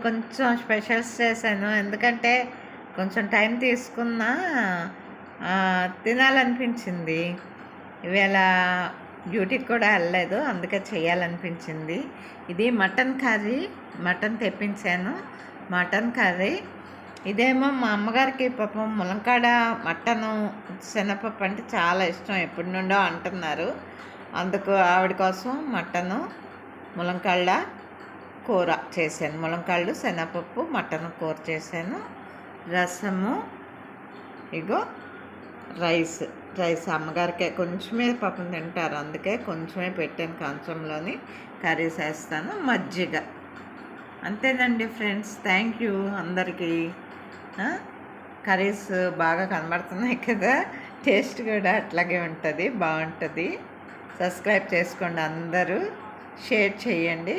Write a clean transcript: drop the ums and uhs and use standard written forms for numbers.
కొంచెం స్పెషల్స్ చేశాను. ఎందుకంటే కొంచెం టైం తీసుకున్నా తినాలనిపించింది. ఇవాళ డ్యూటీకి కూడా వెళ్ళలేదు, అందుకే చేయాలనిపించింది. ఇది మటన్ కర్రీ, మటన్ తెప్పించాను. మటన్ కర్రీ ఇదేమో మా అమ్మగారికి పాపం ములంకాడ మటను శనగపప్పు అంటే చాలా ఇష్టం, ఎప్పటి నుండో అంటున్నారు. అందుకు ఆవిడ కోసం మటను ములంకాళ్ళ కూర చేశాను. ములంకాళ్ళు శనగపప్పు మటన్ కూర చేశాను. రసము, ఇగో రైస్ అమ్మగారికి కొంచెమే పాపం తింటారు, అందుకే కొంచెమే పెట్టాను. కంచంలోని కర్రీస్ వేస్తాను, మజ్జిగ. అంతేనండి ఫ్రెండ్స్. థ్యాంక్ యూ అందరికీ. కర్రీస్ బాగా కనబడుతున్నాయి కదా, టేస్ట్ కూడా అట్లాగే ఉంటుంది, బాగుంటుంది. సబ్స్క్రైబ్ చేసుకోండి అందరూ, షేర్ చేయండి.